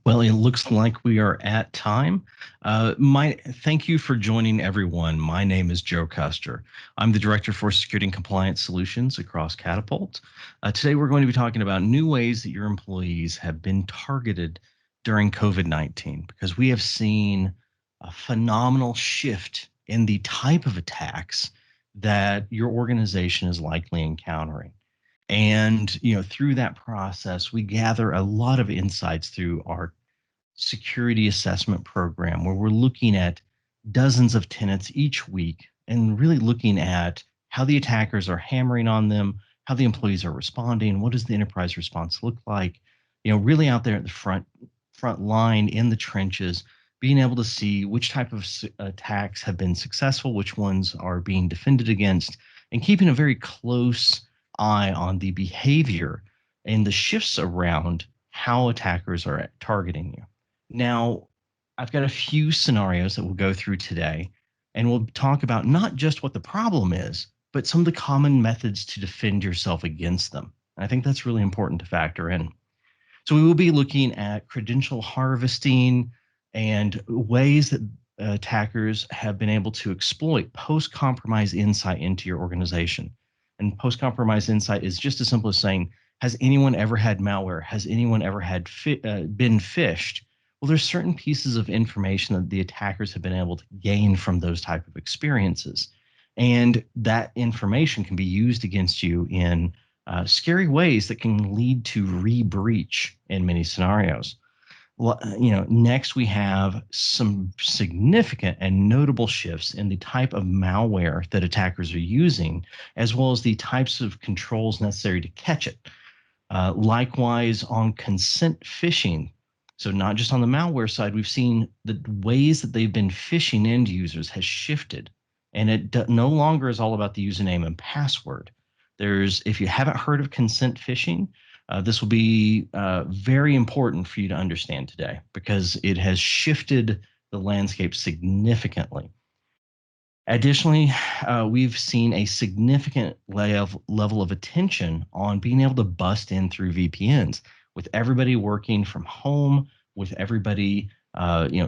Well, it looks like we are at time. Thank you for joining everyone. My name is Joe Kuster. I'm the Director for Security and Compliance Solutions across Catapult. Today, we're going to be talking about new ways that your employees have been targeted during COVID-19, because we have seen a phenomenal shift in the type of attacks that your organization is likely encountering. And through that process, we gather a lot of insights through our security assessment program, where we're looking at dozens of tenants each week and really looking at how the attackers are hammering on them, how the employees are responding, what does the enterprise response look like. Really out there at the front line in the trenches, being able to see which type of attacks have been successful, which ones are being defended against, and keeping a very close eye on the behavior and the shifts around how attackers are targeting you. Now, I've got a few scenarios that we'll go through today, and we'll talk about not just what the problem is, but some of the common methods to defend yourself against them. And I think that's really important to factor in. So we will be looking at credential harvesting and ways that attackers have been able to exploit post-compromise insight into your organization. And post-compromise insight is just as simple as saying, has anyone ever had malware? Has anyone ever had been phished? Well, there's certain pieces of information that the attackers have been able to gain from those type of experiences. And that information can be used against you in scary ways that can lead to re-breach in many scenarios. Well, next we have some significant and notable shifts in the type of malware that attackers are using, as well as the types of controls necessary to catch it. Likewise, on consent phishing. So not just on the malware side, we've seen the ways that they've been phishing end users has shifted, and it no longer is all about the username and password. If you haven't heard of consent phishing, this will be very important for you to understand today, because it has shifted the landscape significantly. Additionally, we've seen a significant level of attention on being able to bust in through VPNs, with everybody working from home, with everybody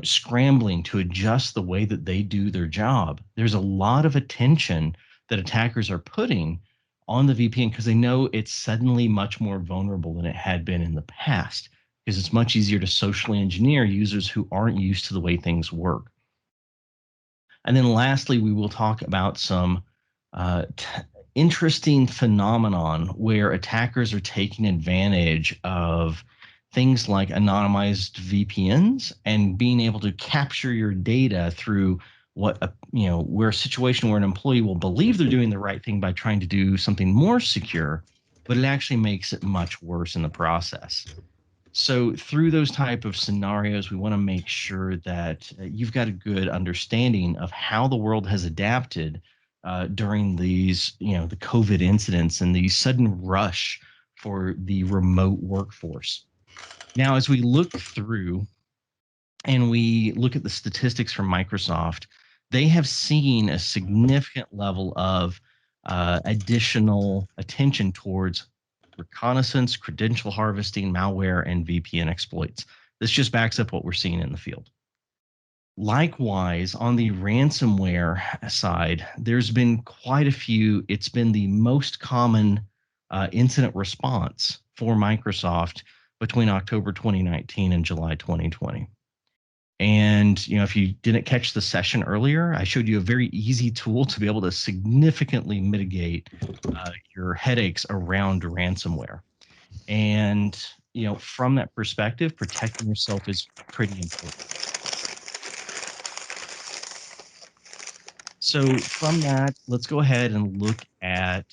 scrambling to adjust the way that they do their job. There's a lot of attention that attackers are putting on the VPN, because they know it's suddenly much more vulnerable than it had been in the past, because it's much easier to socially engineer users who aren't used to the way things work. And then lastly, we will talk about some interesting phenomenon where attackers are taking advantage of things like anonymized VPNs and being able to capture your data through where a situation where an employee will believe they're doing the right thing by trying to do something more secure, but it actually makes it much worse in the process. So through those type of scenarios, we want to make sure that you've got a good understanding of how the world has adapted during these, the COVID incidents and the sudden rush for the remote workforce. Now, as we look through and we look at the statistics from Microsoft, they have seen a significant level of additional attention towards reconnaissance, credential harvesting, malware, and VPN exploits. This just backs up what we're seeing in the field. Likewise, on the ransomware side, there's been quite a few. It's been the most common incident response for Microsoft between October 2019 and July 2020. And if you didn't catch the session earlier, I showed you a very easy tool to be able to significantly mitigate your headaches around ransomware. And from that perspective, protecting yourself is pretty important. So from that, let's go ahead and look at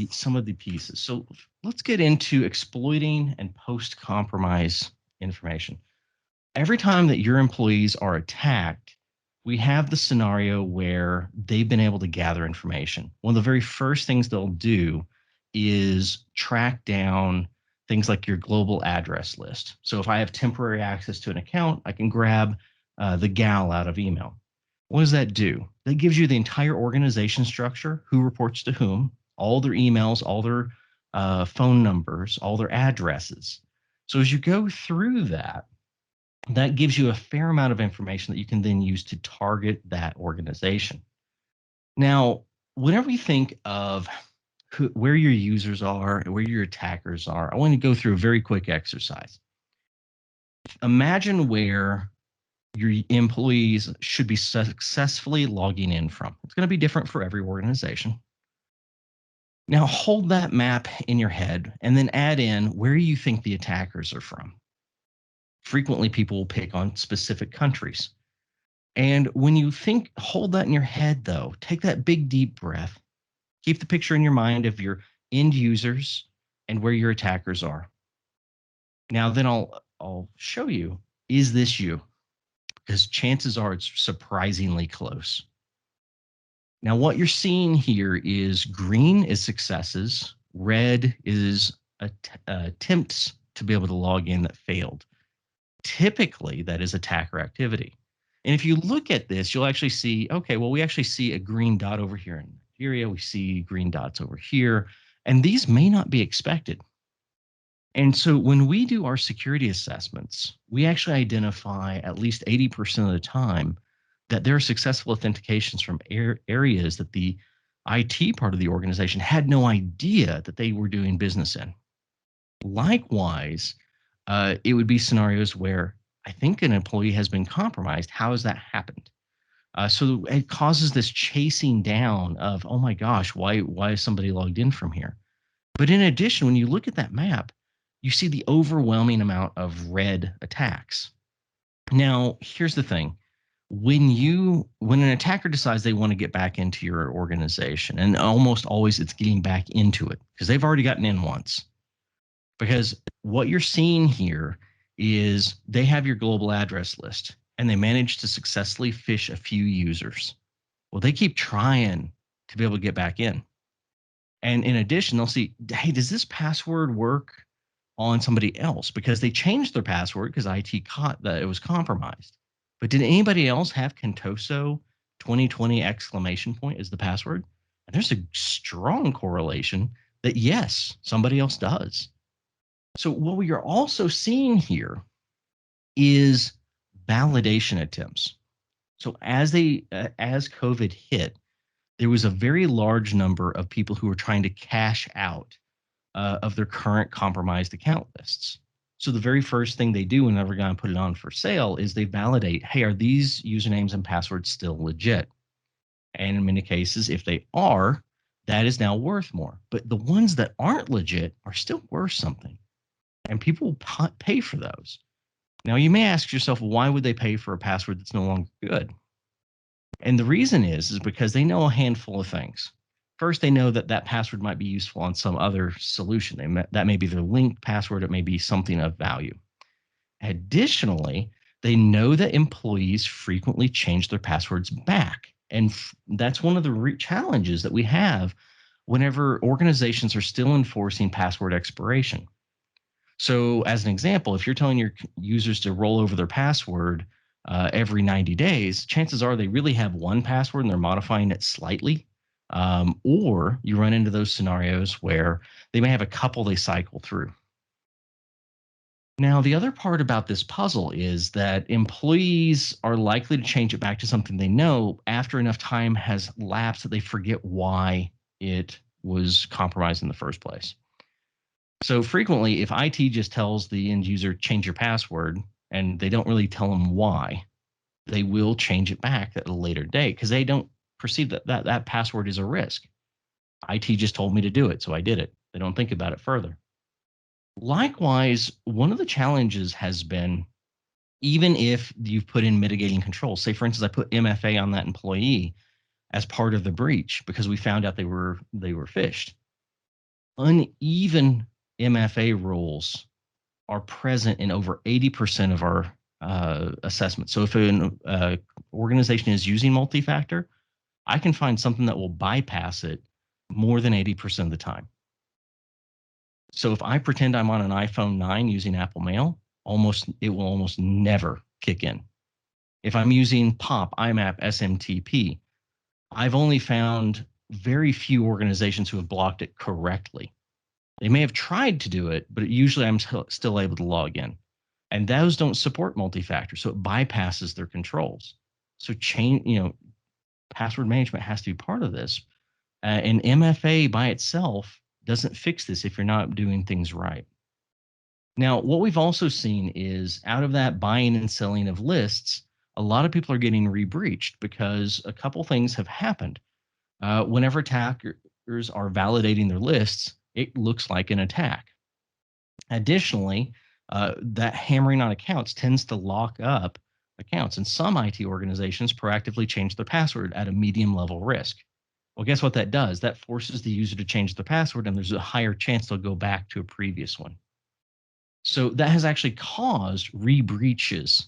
some of the pieces. So let's get into exploiting and post-compromise information. Every time that your employees are attacked, we have the scenario where they've been able to gather information. One of the very first things they'll do is track down things like your global address list. So if I have temporary access to an account, I can grab the gal out of email. What does that do? That gives you the entire organization structure, who reports to whom, all their emails, all their phone numbers, all their addresses. So as you go through that, that gives you a fair amount of information that you can then use to target that organization. Now, whenever you think of where your users are and where your attackers are, I want to go through a very quick exercise. Imagine where your employees should be successfully logging in from. It's going to be different for every organization. Now, hold that map in your head and then add in where you think the attackers are from. Frequently, people will pick on specific countries. And when you hold that in your head, though, take that big, deep breath. Keep the picture in your mind of your end users and where your attackers are. Now, then I'll show you, is this you? Because chances are it's surprisingly close. Now, what you're seeing here is green is successes, red is attempts to be able to log in that failed. Typically, that is attacker activity. And if you look at this, you'll actually see, okay, well, we actually see a green dot over here in Nigeria. We see green dots over here, and these may not be expected. And so when we do our security assessments, we actually identify at least 80% of the time that there are successful authentications from areas that the IT part of the organization had no idea that they were doing business in. Likewise, it would be scenarios where I think an employee has been compromised. How has that happened? So it causes this chasing down of, oh my gosh, why is somebody logged in from here? But in addition, when you look at that map, you see the overwhelming amount of red attacks. Now, here's the thing. When an attacker decides they want to get back into your organization, and almost always it's getting back into it because they've already gotten in once. Because what you're seeing here is they have your global address list and they manage to successfully phish a few users. Well, they keep trying to be able to get back in. And in addition, they'll see, hey, does this password work on somebody else? Because they changed their password because IT caught that it was compromised. But did anybody else have Contoso 2020 exclamation point as the password? And there's a strong correlation that yes, somebody else does. So what we are also seeing here is validation attempts. So as COVID hit, there was a very large number of people who were trying to cash out of their current compromised account lists. So the very first thing they do whenever they're going to put it on for sale is they validate, hey, are these usernames and passwords still legit? And in many cases, if they are, that is now worth more. But the ones that aren't legit are still worth something. And people will pay for those. Now, you may ask yourself, why would they pay for a password that's no longer good? And the reason is because they know a handful of things. First, they know that that password might be useful on some other solution. That may be their linked password. It may be something of value. Additionally, they know that employees frequently change their passwords back. And that's one of the challenges that we have whenever organizations are still enforcing password expiration. So as an example, if you're telling your users to roll over their password every 90 days, chances are they really have one password and they're modifying it slightly. Or you run into those scenarios where they may have a couple they cycle through. Now, the other part about this puzzle is that employees are likely to change it back to something they know after enough time has lapsed that they forget why it was compromised in the first place. So frequently, if IT just tells the end user, change your password, and they don't really tell them why, they will change it back at a later date because they don't perceive that password is a risk. IT just told me to do it, so I did it. They don't think about it further. Likewise, one of the challenges has been, even if you've put in mitigating controls, say for instance, I put MFA on that employee as part of the breach because we found out they were phished. Uneven MFA rules are present in over 80% of our assessments. So if an organization is using multi-factor, I can find something that will bypass it more than 80% of the time. So if I pretend I'm on an iPhone 9 using Apple Mail, it will almost never kick in. If I'm using POP, IMAP, SMTP, I've only found very few organizations who have blocked it correctly. They may have tried to do it, but usually I'm still able to log in. And those don't support multi-factor, so it bypasses their controls. So password management has to be part of this. And MFA by itself doesn't fix this if you're not doing things right. Now, what we've also seen is out of that buying and selling of lists, a lot of people are getting re-breached because a couple things have happened. Whenever attackers are validating their lists, it looks like an attack. Additionally, that hammering on accounts tends to lock up accounts, and some IT organizations proactively change their password at a medium level risk. Well, guess what that does? That forces the user to change the password, and there's a higher chance they'll go back to a previous one. So that has actually caused re-breaches.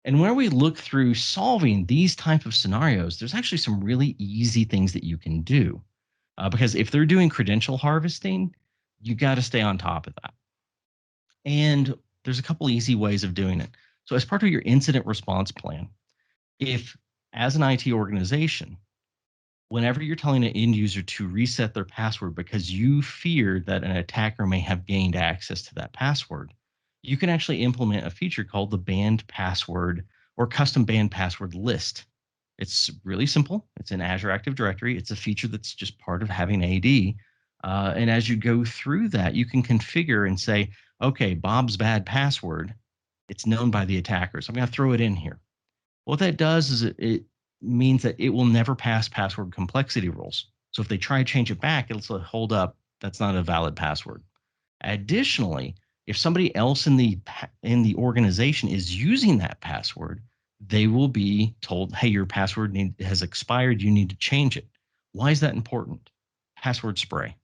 And where we look through solving these type of scenarios, there's actually some really easy things that you can do. Because if they're doing credential harvesting, you got to stay on top of that. And there's a couple easy ways of doing it. So as part of your incident response plan, if as an IT organization, whenever you're telling an end user to reset their password because you fear that an attacker may have gained access to that password, you can actually implement a feature called the banned password or custom banned password list. It's really simple. It's in Azure Active Directory. It's a feature that's just part of having AD. And as you go through that, you can configure and say, okay, Bob's bad password, it's known by the attacker. So I'm going to throw it in here. What that does is it means that it will never pass password complexity rules. So if they try to change it back, it'll say, hold up, that's not a valid password. Additionally, if somebody else in the organization is using that password, they will be told, hey, your password has expired, you need to change it. Why is that important? Password spray.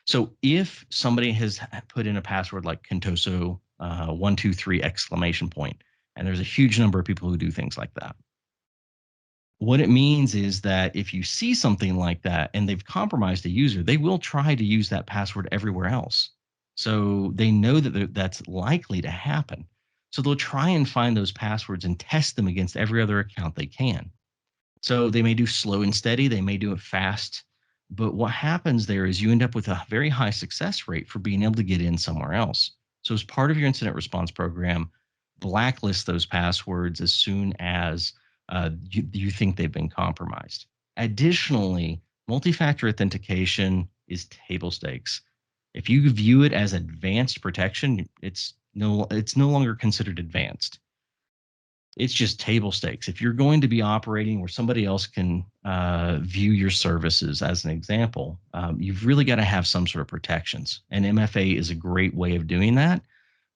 So if somebody has put in a password like Contoso 123 exclamation point, and there's a huge number of people who do things like that, what it means is that if you see something like that and they've compromised a user, they will try to use that password everywhere else. So they know that that's likely to happen. So they'll try and find those passwords and test them against every other account they can. So they may do slow and steady, they may do it fast. But what happens there is you end up with a very high success rate for being able to get in somewhere else. So as part of your incident response program, blacklist those passwords as soon as you think they've been compromised. Additionally, multi-factor authentication is table stakes. If you view it as advanced protection, it's no longer considered advanced. It's just table stakes. If you're going to be operating where somebody else can view your services, as an example, you've really got to have some sort of protections. And MFA is a great way of doing that.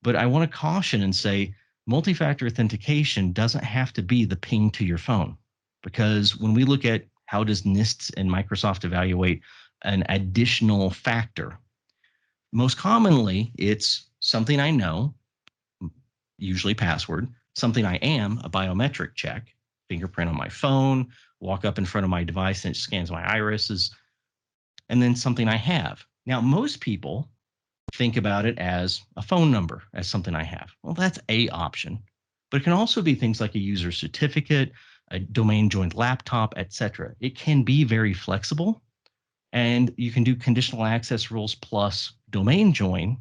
But I want to caution and say multi-factor authentication doesn't have to be the ping to your phone, because when we look at how does NIST and Microsoft evaluate an additional factor, most commonly it's something I know, usually password, something I am, a biometric check, fingerprint on my phone, walk up in front of my device and it scans my irises, and then something I have. Now, most people think about it as a phone number, as something I have. Well, that's a option, but it can also be things like a user certificate, a domain joined laptop, etc. It can be very flexible, and you can do conditional access rules plus domain join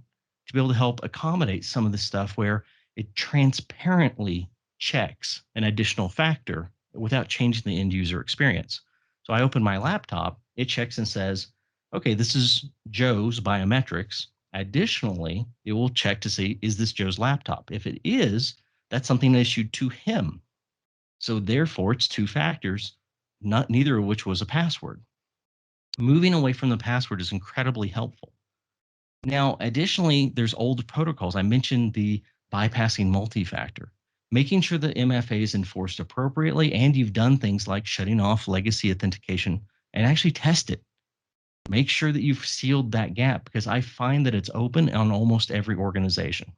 to be able to help accommodate some of the stuff where it transparently checks an additional factor without changing the end user experience. So I open my laptop, it checks and says, okay, this is Joe's biometrics. Additionally, it will check to see, is this Joe's laptop? If it is, that's something issued to him. So therefore, it's two factors, neither of which was a password. Moving away from the password is incredibly helpful. Now, additionally, there's old protocols. I mentioned the bypassing multi-factor, making sure that MFA is enforced appropriately, and you've done things like shutting off legacy authentication and actually test it. Make sure that you've sealed that gap, because I find that it's open on almost every organization.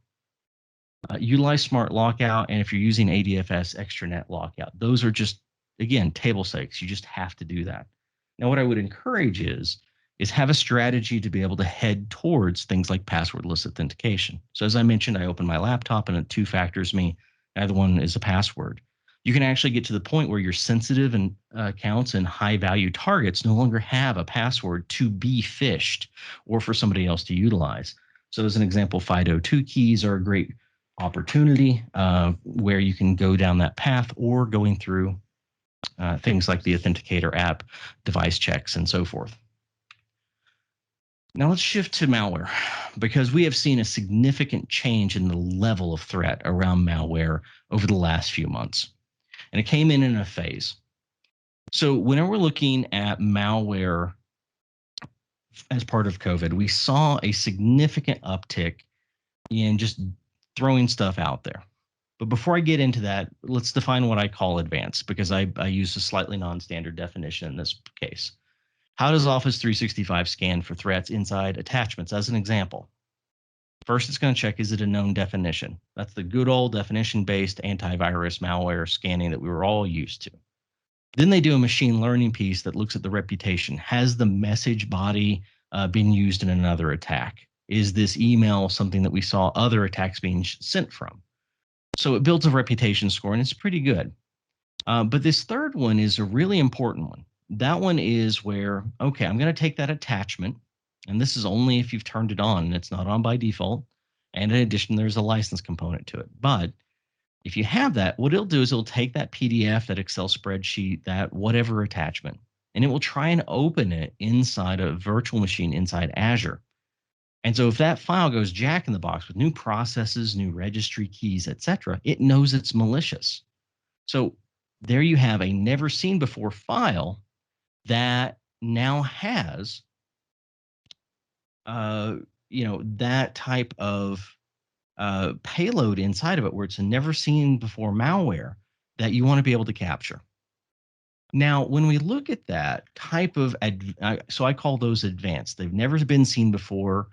Utilize smart lockout, and if you're using ADFS, extranet lockout. Those are just, again, table stakes. You just have to do that. Now, what I would encourage is have a strategy to be able to head towards things like passwordless authentication. So as I mentioned, I open my laptop and it two factors me. Either one is a password. You can actually get to the point where your sensitive and accounts and high value targets no longer have a password to be phished or for somebody else to utilize. So, as an example, FIDO2 keys are a great opportunity where you can go down that path, or going through things like the Authenticator app, device checks, and so forth. Now let's shift to malware, because we have seen a significant change in the level of threat around malware over the last few months. And it came in a phase. So whenever we're looking at malware as part of COVID, we saw a significant uptick in just throwing stuff out there. But before I get into that, let's define what I call advanced, because I use a slightly non-standard definition in this case. How does Office 365 scan for threats inside attachments? As an example, first it's going to check, is it a known definition? That's the good old definition-based antivirus malware scanning that we were all used to. Then they do a machine learning piece that looks at the reputation. Has the message body been used in another attack? Is this email something that we saw other attacks being sent from? So it builds a reputation score, and it's pretty good. But this third one is a really important one. That one is where, okay, I'm going to take that attachment, and this is only if you've turned it on, and it's not on by default. And in addition, there's a license component to it. But if you have that, what it'll do is it'll take that PDF, that Excel spreadsheet, that whatever attachment, and it will try and open it inside a virtual machine inside Azure. And so if that file goes jack in the box with new processes, new registry keys, etc., it knows it's malicious. So there you have a never seen before file that now has that type of payload inside of it, where it's a never seen before malware that you want to be able to capture. Now, when we look at that type of, so I call those advanced. They've never been seen before.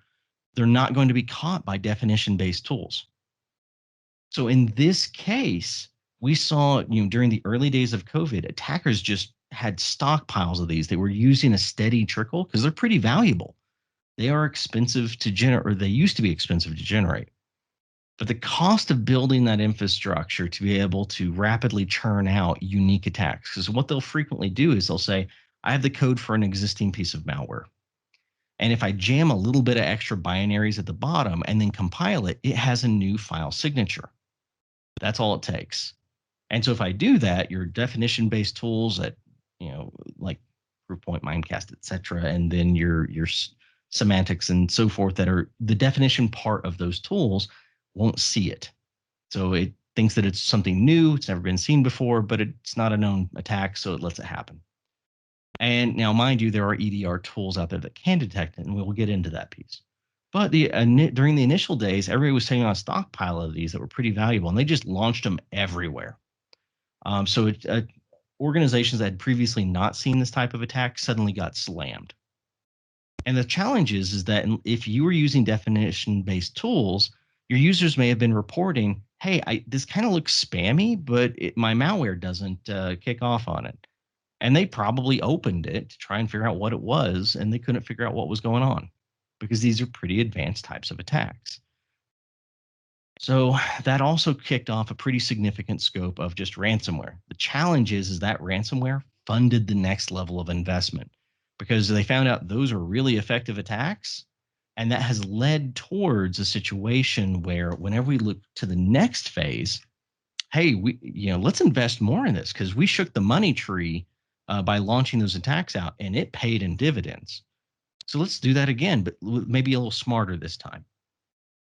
They're not going to be caught by definition-based tools. So in this case, we saw, during the early days of COVID, attackers just had stockpiles of these. They were using a steady trickle because they're pretty valuable. They are expensive to generate, or they used to be expensive to generate. But the cost of building that infrastructure to be able to rapidly churn out unique attacks, because what they'll frequently do is they'll say, I have the code for an existing piece of malware. And if I jam a little bit of extra binaries at the bottom and then compile it, it has a new file signature. That's all it takes. And so if I do that, your definition-based tools that, like Proofpoint, Mimecast, et cetera, and then your semantics and so forth that are the definition part of those tools won't see it. So it thinks that it's something new, it's never been seen before, but it's not a known attack, so it lets it happen. And now, mind you, there are EDR tools out there that can detect it, and we'll get into that piece. But during the initial days, everybody was sitting on a stockpile of these that were pretty valuable, and they just launched them everywhere. So organizations that had previously not seen this type of attack suddenly got slammed. And the challenge is that if you were using definition-based tools, your users may have been reporting, hey, this kind of looks spammy, but my malware doesn't kick off on it. And they probably opened it to try and figure out what it was, and they couldn't figure out what was going on, because these are pretty advanced types of attacks. So that also kicked off a pretty significant scope of just ransomware. The challenge is that ransomware funded the next level of investment, because they found out those are really effective attacks. And that has led towards a situation where whenever we look to the next phase, hey, let's invest more in this, because we shook the money tree by launching those attacks out, and it paid in dividends. So let's do that again, but maybe a little smarter this time.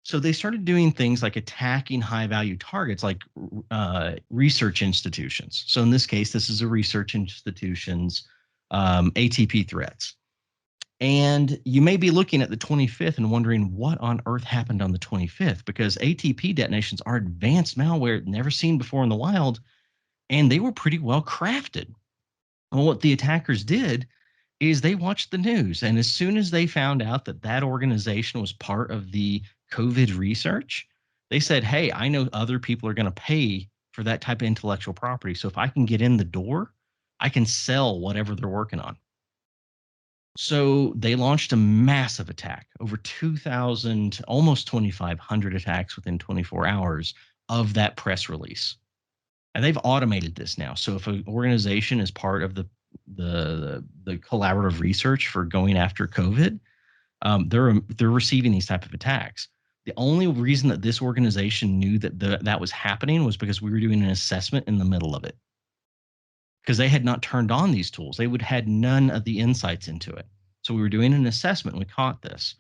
So they started doing things like attacking high-value targets like research institutions. So in this case, this is a research institution's ATP threats. And you may be looking at the 25th and wondering what on earth happened on the 25th, because ATP detonations are advanced malware never seen before in the wild, and they were pretty well crafted. Well, what the attackers did is they watched the news, and as soon as they found out that that organization was part of the COVID research, they said, hey, I know other people are going to pay for that type of intellectual property. So if I can get in the door, I can sell whatever they're working on. So they launched a massive attack, over 2,000, almost 2,500 attacks within 24 hours of that press release. And they've automated this now. So if an organization is part of the collaborative research for going after COVID, they're receiving these type of attacks. The only reason that this organization knew that that was happening was because we were doing an assessment in the middle of it, because they had not turned on these tools. They would had none of the insights into it. So we were doing an assessment and we caught this.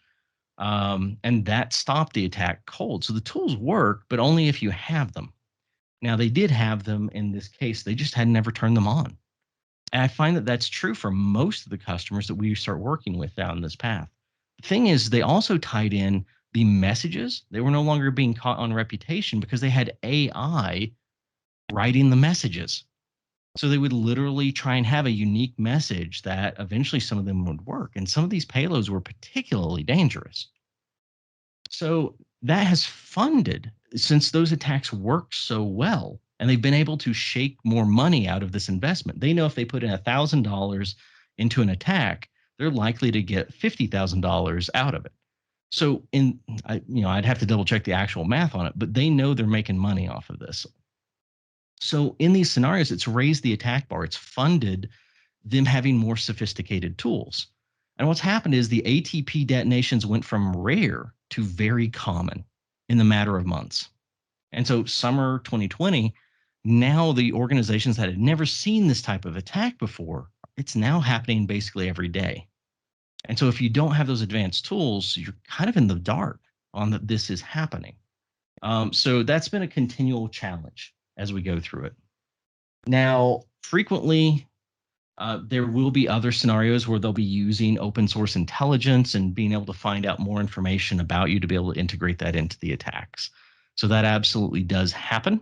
And that stopped the attack cold. So the tools work, but only if you have them. Now, they did have them in this case, they just had never turned them on. And I find that that's true for most of the customers that we start working with down this path. The thing is, they also tied in the messages. They were no longer being caught on reputation because they had AI writing the messages. So they would literally try and have a unique message that eventually some of them would work. And some of these payloads were particularly dangerous. So that has funded, since those attacks work so well, and they've been able to shake more money out of this investment. They know if they put in $1,000 into an attack, they're likely to get $50,000 out of it. So I'd have to double check the actual math on it, but they know they're making money off of this. So in these scenarios, it's raised the attack bar. It's funded them having more sophisticated tools. And what's happened is the ATP detonations went from rare to very common in the matter of months. And so summer 2020, now the organizations that had never seen this type of attack before, it's now happening basically every day. And so if you don't have those advanced tools, you're kind of in the dark on that this is happening. So that's been a continual challenge as we go through it. Now, frequently, there will be other scenarios where they'll be using open source intelligence and being able to find out more information about you to be able to integrate that into the attacks. So that absolutely does happen,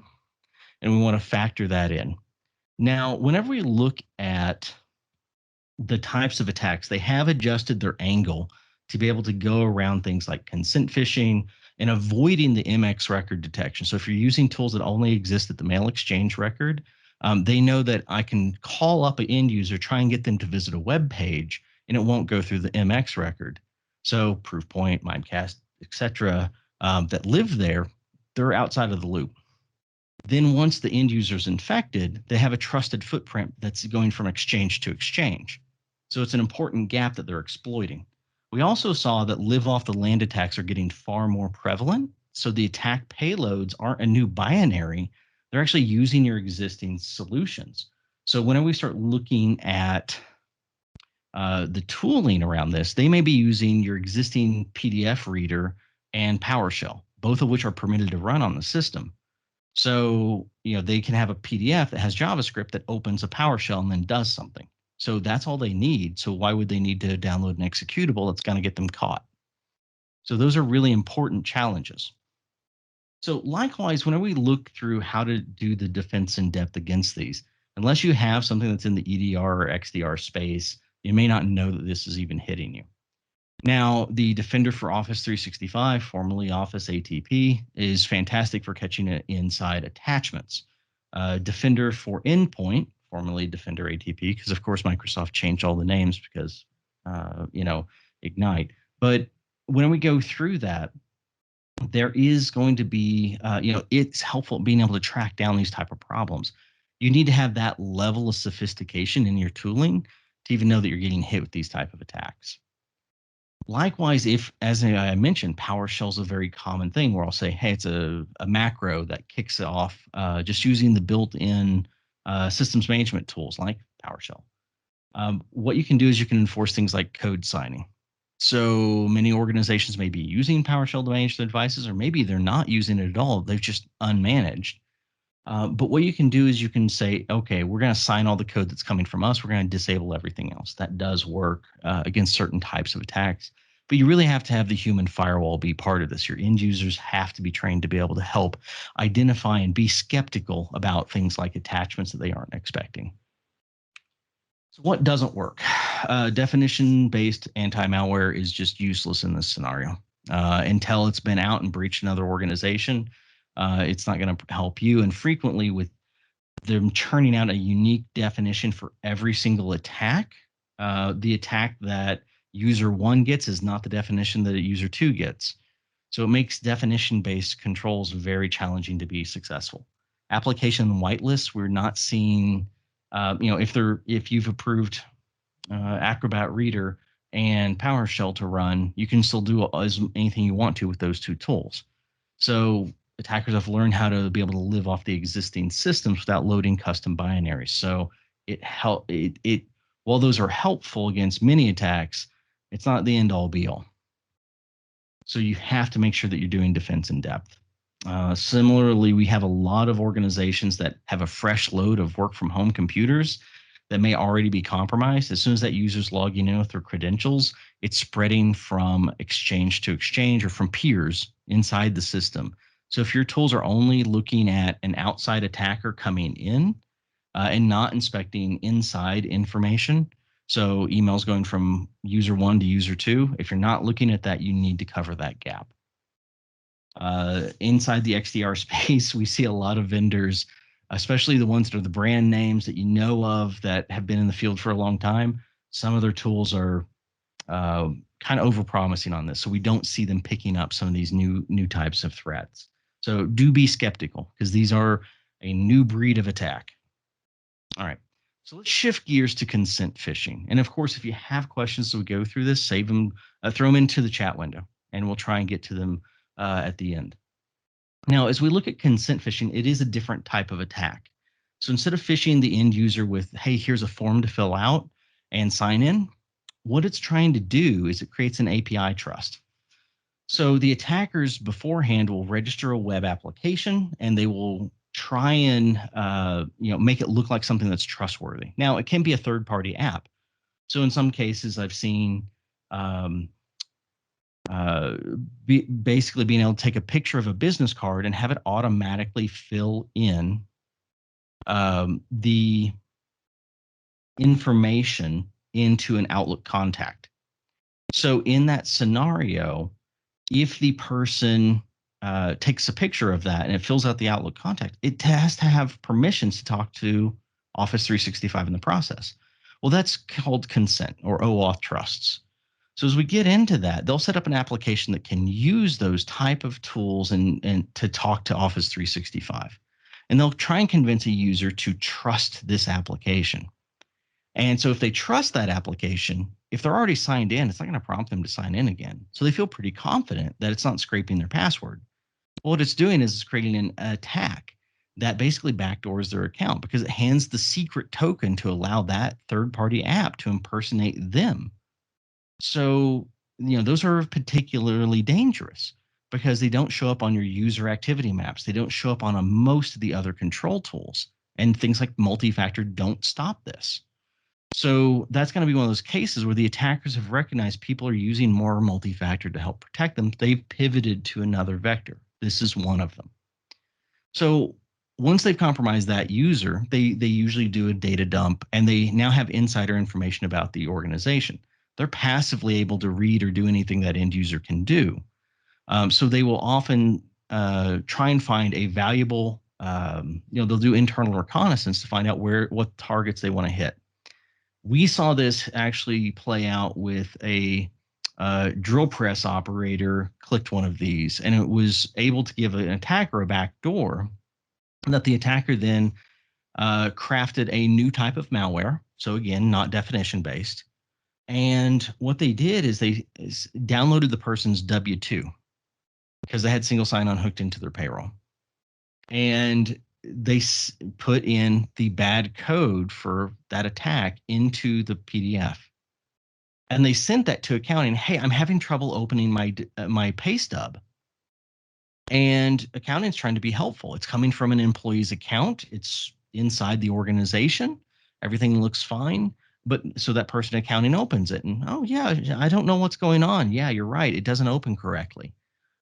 and we want to factor that in. Now, whenever we look at the types of attacks, they have adjusted their angle to be able to go around things like consent phishing and avoiding the MX record detection. So if you're using tools that only exist at the mail exchange record, they know that I can call up an end user, try and get them to visit a web page, and it won't go through the MX record. So Proofpoint, Mimecast, etc., that live there, they're outside of the loop. Then once the end user is infected, they have a trusted footprint that's going from exchange to exchange. So it's an important gap that they're exploiting. We also saw that live off the land attacks are getting far more prevalent. So the attack payloads aren't a new binary. They're actually using your existing solutions. So whenever we start looking at the tooling around this, they may be using your existing PDF reader and PowerShell, both of which are permitted to run on the system. So, they can have a PDF that has JavaScript that opens a PowerShell and then does something. So that's all they need. So why would they need to download an executable that's going to get them caught? So those are really important challenges. So likewise, whenever we look through how to do the defense in depth against these, unless you have something that's in the EDR or XDR space, you may not know that this is even hitting you. Now, the Defender for Office 365, formerly Office ATP, is fantastic for catching it inside attachments. Defender for Endpoint, formerly Defender ATP, because of course Microsoft changed all the names because, Ignite. But when we go through that, there is going to be, it's helpful being able to track down these type of problems. You need to have that level of sophistication in your tooling to even know that you're getting hit with these type of attacks. Likewise, if, as I mentioned, PowerShell is a very common thing where I'll say, hey, it's a macro that kicks it off just using the built-in systems management tools like PowerShell. What you can do is you can enforce things like code signing. So many organizations may be using PowerShell to manage their devices, or maybe they're not using it at all. They've just unmanaged. But what you can do is you can say, okay, we're going to sign all the code that's coming from us. We're going to disable everything else. That does work against certain types of attacks. But you really have to have the human firewall be part of this. Your end users have to be trained to be able to help identify and be skeptical about things like attachments that they aren't expecting. So what doesn't work? Definition-based anti-malware is just useless in this scenario. Until it's been out and breached another organization, it's not going to help you. And frequently with them churning out a unique definition for every single attack, the attack that user 1 gets is not the definition that user 2 gets. So it makes definition-based controls very challenging to be successful. Application whitelists, we're not seeing, if you've approved Acrobat Reader and PowerShell to run, you can still do anything you want to with those two tools. So attackers have learned how to be able to live off the existing systems without loading custom binaries. So while those are helpful against many attacks, it's not the end all be all. So you have to make sure that you're doing defense in depth. Similarly, we have a lot of organizations that have a fresh load of work from home computers that may already be compromised. As soon as that user's logging in with their credentials, it's spreading from exchange to exchange or from peers inside the system. So if your tools are only looking at an outside attacker coming in and not inspecting inside information, so emails going from user 1 to user 2, if you're not looking at that, you need to cover that gap. Inside the XDR space, we see a lot of vendors, especially the ones that are the brand names that you know of that have been in the field for a long time. Some of their tools are kind of overpromising on this, so we don't see them picking up some of these new types of threats. So do be skeptical, because these are a new breed of attack. All right, so let's shift gears to consent phishing. And of course, if you have questions as we go through this, save them, throw them into the chat window, and we'll try and get to them at the end. Now, as we look at consent phishing, it is a different type of attack. So instead of phishing the end user with, hey, here's a form to fill out and sign in, what it's trying to do is it creates an API trust. So the attackers beforehand will register a web application, and they will try and make it look like something that's trustworthy. Now, it can be a third-party app. So in some cases, I've seen basically being able to take a picture of a business card and have it automatically fill in the information into an Outlook contact. So in that scenario, if the person takes a picture of that and it fills out the Outlook contact, it has to have permissions to talk to Office 365 in the process. Well, that's called consent or OAuth trusts. So as we get into that, they'll set up an application that can use those type of tools and to talk to Office 365. And they'll try and convince a user to trust this application. And so if they trust that application, if they're already signed in, it's not going to prompt them to sign in again. So they feel pretty confident that it's not scraping their password. Well, what it's doing is it's creating an attack that basically backdoors their account, because it hands the secret token to allow that third-party app to impersonate them. So, those are particularly dangerous because they don't show up on your user activity maps. They don't show up on most of the other control tools, and things like multi-factor don't stop this. So that's going to be one of those cases where the attackers have recognized people are using more multi-factor to help protect them. They've pivoted to another vector. This is one of them. So once they've compromised that user, they usually do a data dump, and they now have insider information about the organization. They're passively able to read or do anything that end user can do. So they will often try and find a valuable, they'll do internal reconnaissance to find out what targets they want to hit. We saw this actually play out with a drill press operator clicked one of these, and it was able to give an attacker a backdoor that the attacker then crafted a new type of malware. So again, not definition based. And what they did is they downloaded the person's W-2 because they had single sign-on hooked into their payroll. And they put in the bad code for that attack into the PDF. And they sent that to accounting. Hey, I'm having trouble opening my pay stub. And accounting's trying to be helpful. It's coming from an employee's account. It's inside the organization. Everything looks fine. But so that person accounting opens it and, oh yeah, I don't know what's going on. Yeah, you're right. It doesn't open correctly.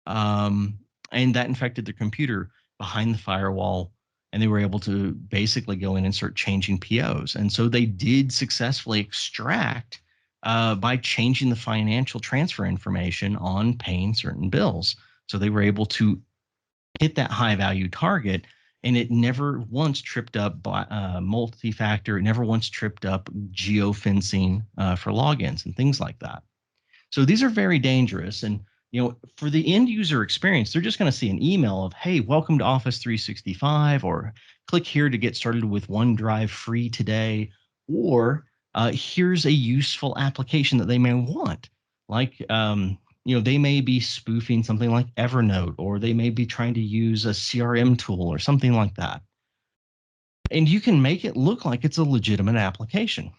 And that infected their computer behind the firewall, and they were able to basically go in and start changing POs. And so they did successfully extract by changing the financial transfer information on paying certain bills. So they were able to hit that high value target, and it never once tripped up multi-factor. It never once tripped up geofencing for logins and things like that. So these are very dangerous. And For the end user experience, they're just going to see an email of, hey, welcome to Office 365, or click here to get started with OneDrive free today, or here's a useful application that they may want. Like, they may be spoofing something like Evernote, or they may be trying to use a CRM tool or something like that. And you can make it look like it's a legitimate application.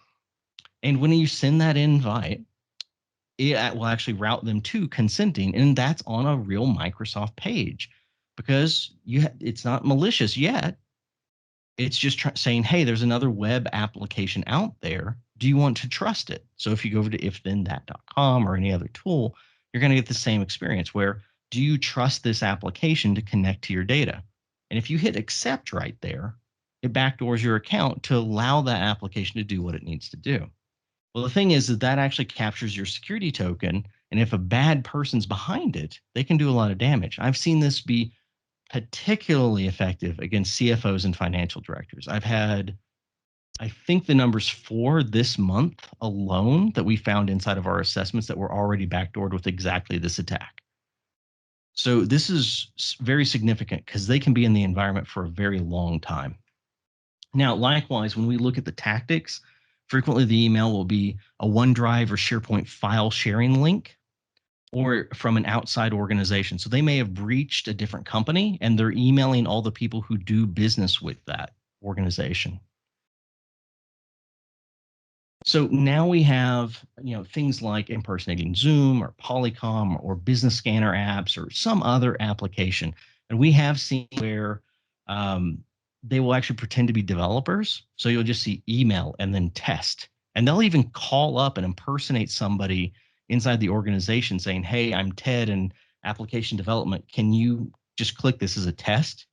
And when you send that invite, it will actually route them to consenting, and that's on a real Microsoft page, because it's not malicious yet. It's just saying, hey, there's another web application out there. Do you want to trust it? So if you go over to ifthen-that.com or any other tool, you're going to get the same experience where, do you trust this application to connect to your data? And if you hit accept right there, it backdoors your account to allow that application to do what it needs to do. Well, the thing is that that actually captures your security token. And if a bad person's behind it, they can do a lot of damage. I've seen this be particularly effective against CFOs and financial directors. I've had, I think the number's 4 this month alone that we found inside of our assessments that were already backdoored with exactly this attack. So this is very significant because they can be in the environment for a very long time. Now, likewise, when we look at the tactics, frequently the email will be a OneDrive or SharePoint file sharing link, or from an outside organization. So they may have breached a different company and they're emailing all the people who do business with that organization. So now we have, things like impersonating Zoom or Polycom or business scanner apps or some other application. And we have seen where they will actually pretend to be developers. So you'll just see email and then test. And they'll even call up and impersonate somebody inside the organization saying, hey, I'm Ted in application development. Can you just click this as a test?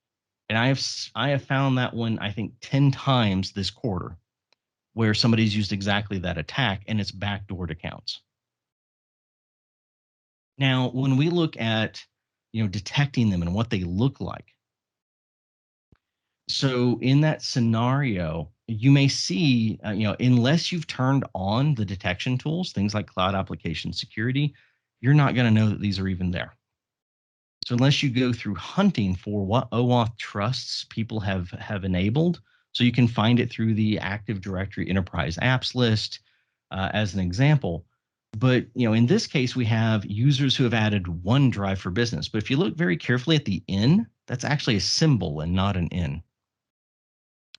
And I have found that one, I think, 10 times this quarter, where somebody's used exactly that attack and it's backdoored accounts. Now, when we look at, detecting them and what they look like, so in that scenario, you may see, unless you've turned on the detection tools, things like cloud application security, you're not going to know that these are even there. So unless you go through hunting for what OAuth trusts people have enabled, so you can find it through the Active Directory Enterprise Apps list, as an example. But in this case, we have users who have added OneDrive for Business. But if you look very carefully at the N, that's actually a symbol and not an N.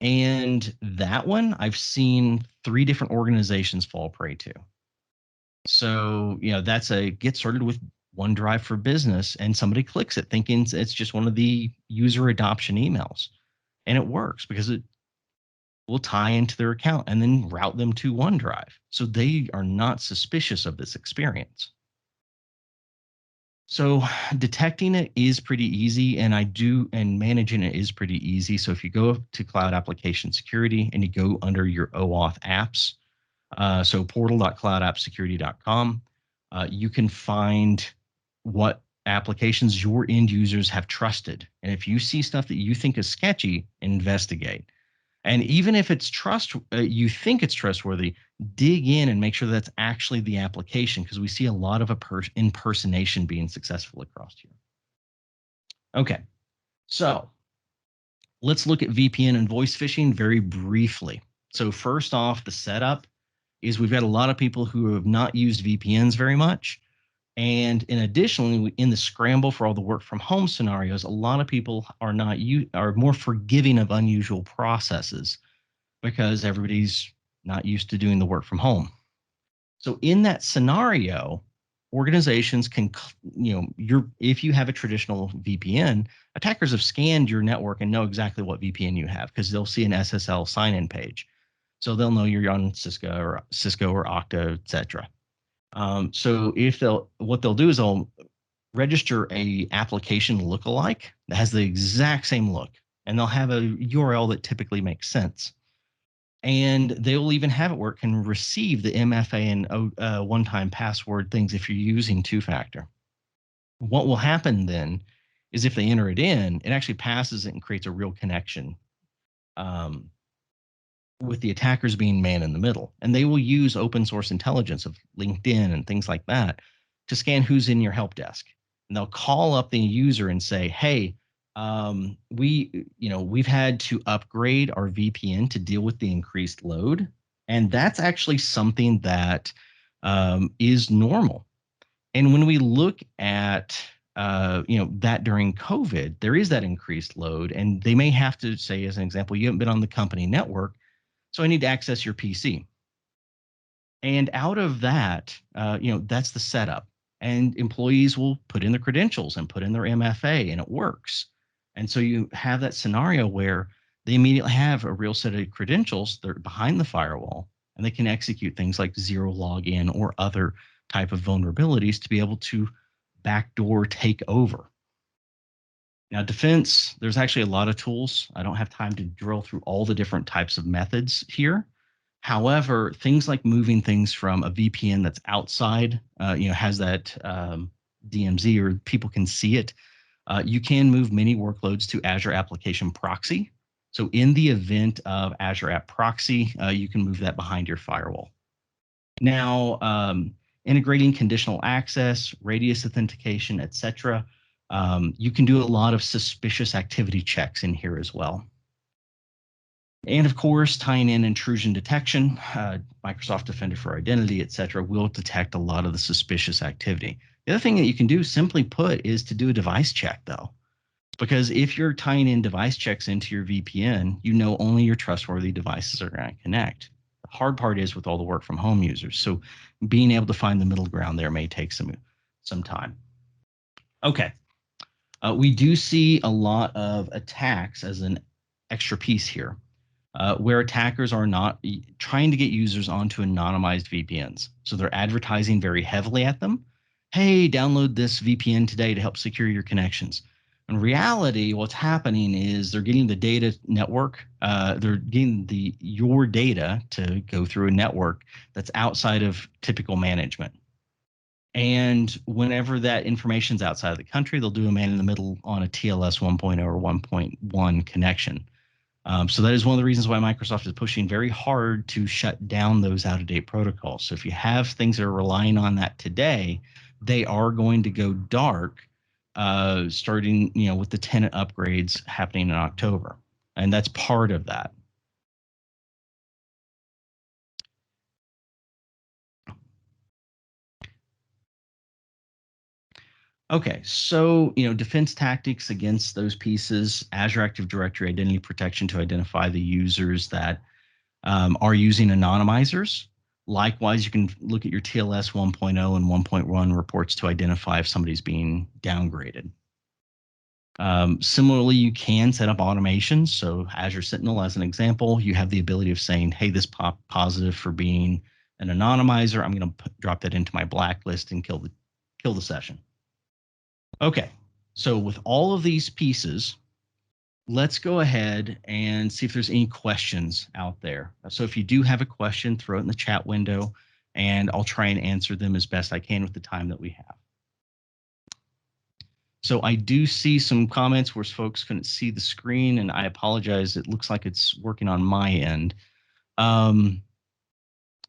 And that one I've seen 3 different organizations fall prey to. So, that's a get started with OneDrive for Business, and somebody clicks it thinking it's just one of the user adoption emails. And it works because it will tie into their account and then route them to OneDrive. So they are not suspicious of this experience. So detecting it is pretty easy, and managing it is pretty easy. So if you go to Cloud Application Security and you go under your OAuth apps, so portal.cloudappsecurity.com, you can find what applications your end users have trusted. And if you see stuff that you think is sketchy, investigate. And even if it's you think it's trustworthy, dig in and make sure that's actually the application, because we see a lot of impersonation being successful across here. Okay, so let's look at VPN and voice phishing very briefly. So first off, the setup is we've got a lot of people who have not used VPNs very much. And additionally, in the scramble for all the work from home scenarios, a lot of people are more forgiving of unusual processes because everybody's not used to doing the work from home. So in that scenario, organizations can, if you have a traditional VPN, attackers have scanned your network and know exactly what VPN you have because they'll see an SSL sign-in page. So they'll know you're on Cisco or Okta, et cetera. So what they'll do is they'll register a application lookalike that has the exact same look, and they'll have a URL that typically makes sense. And they'll even have it where it can receive the MFA and one-time password things if you're using two-factor. What will happen then is if they enter it in, it actually passes it and creates a real connection. With the attackers being man in the middle. And they will use open source intelligence of LinkedIn and things like that to scan who's in your help desk. and they'll call up the user and say, hey, we've had to upgrade our VPN to deal with the increased load. And that's actually something that is normal. And when we look at that during COVID, there is that increased load, and they may have to say, as an example, you haven't been on the company network, so I need to access your PC. And out of that, that's the setup. And employees will put in their credentials and put in their MFA, and it works. And so you have that scenario where they immediately have a real set of credentials. They're behind the firewall, and they can execute things like zero login or other type of vulnerabilities to be able to backdoor take over. Now, defense, there's actually a lot of tools. I don't have time to drill through all the different types of methods here. However, things like moving things from a VPN that's outside, has that DMZ or people can see it. You can move many workloads to Azure Application Proxy. So in the event of Azure App Proxy, you can move that behind your firewall. Now, integrating conditional access, radius authentication, etc. You can do a lot of suspicious activity checks in here as well. And of course, tying in intrusion detection, Microsoft Defender for Identity, etc., will detect a lot of the suspicious activity. The other thing that you can do, simply put, is to do a device check, though. Because if you're tying in device checks into your VPN, you know only your trustworthy devices are going to connect. The hard part is with all the work from home users. So being able to find the middle ground there may take some time. Okay. We do see a lot of attacks as an extra piece here. Where attackers are not trying to get users onto anonymized VPNs. So they're advertising very heavily at them. Hey, download this VPN today to help secure your connections. In reality, what's happening is they're getting the data network. They're getting your data to go through a network that's outside of typical management. And whenever that information's outside of the country, they'll do a man in the middle on a TLS 1.0 or 1.1 connection. So that is one of the reasons why Microsoft is pushing very hard to shut down those out-of-date protocols. So if you have things that are relying on that today, they are going to go dark, starting with the tenant upgrades happening in October, and that's part of that. Okay, so defense tactics against those pieces: Azure Active Directory identity protection to identify the users that are using anonymizers. Likewise, you can look at your TLS 1.0 and 1.1 reports to identify if somebody's being downgraded. Similarly, you can set up automations. So Azure Sentinel, as an example, you have the ability of saying, hey, this popped positive for being an anonymizer. I'm going to drop that into my blacklist and kill the session. Okay, so with all of these pieces, let's go ahead and see if there's any questions out there. So if you do have a question, throw it in the chat window, and I'll try and answer them as best I can with the time that we have. So I do see some comments where folks couldn't see the screen, and I apologize. It looks like it's working on my end.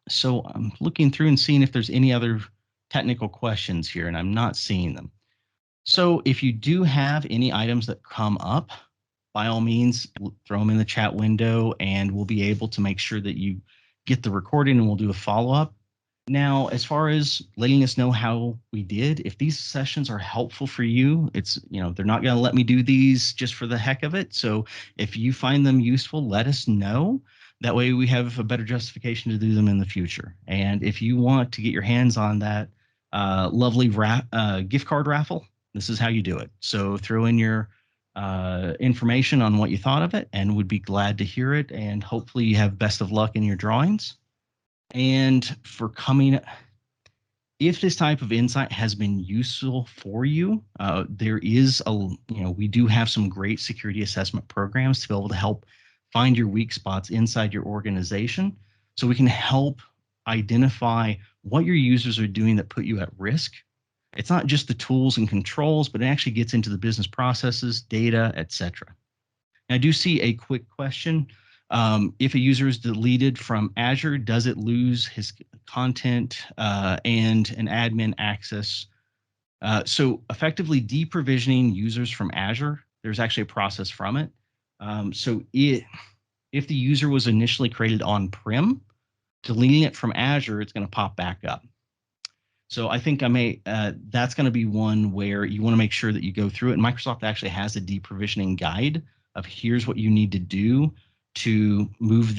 So I'm looking through and seeing if there's any other technical questions here, and I'm not seeing them. So if you do have any items that come up, by all means, throw them in the chat window, and we'll be able to make sure that you get the recording, and we'll do a follow-up. Now, as far as letting us know how we did, if these sessions are helpful for you, it's, they're not going to let me do these just for the heck of it. So if you find them useful, let us know. That way we have a better justification to do them in the future. And if you want to get your hands on that lovely gift card raffle, this is how you do it. So throw in your information on what you thought of it, and would be glad to hear it. And hopefully you have best of luck in your drawings. And for coming, if this type of insight has been useful for you, there is we do have some great security assessment programs to be able to help find your weak spots inside your organization, so we can help identify what your users are doing that put you at risk. It's not just the tools and controls, but it actually gets into the business processes, data, etc. I do see a quick question. If a user is deleted from Azure, does it lose his content and an admin access So effectively deprovisioning users from Azure, there's actually a process from it. If the user was initially created on-prem, deleting it from Azure, it's going to pop back up. So I think that's going to be one where you want to make sure that you go through it. And Microsoft actually has a deprovisioning guide of here's what you need to do to move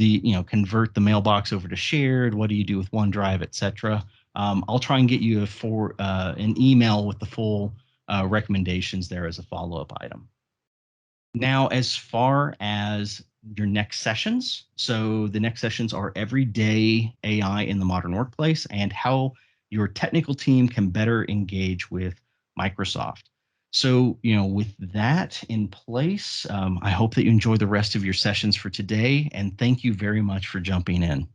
convert the mailbox over to shared. What do you do with OneDrive, et cetera. I'll try and get you an email with the full recommendations there as a follow-up item. Now, as far as your next sessions, so the next sessions are everyday AI in the modern workplace and how your technical team can better engage with Microsoft. So, with that in place, I hope that you enjoy the rest of your sessions for today, and thank you very much for jumping in.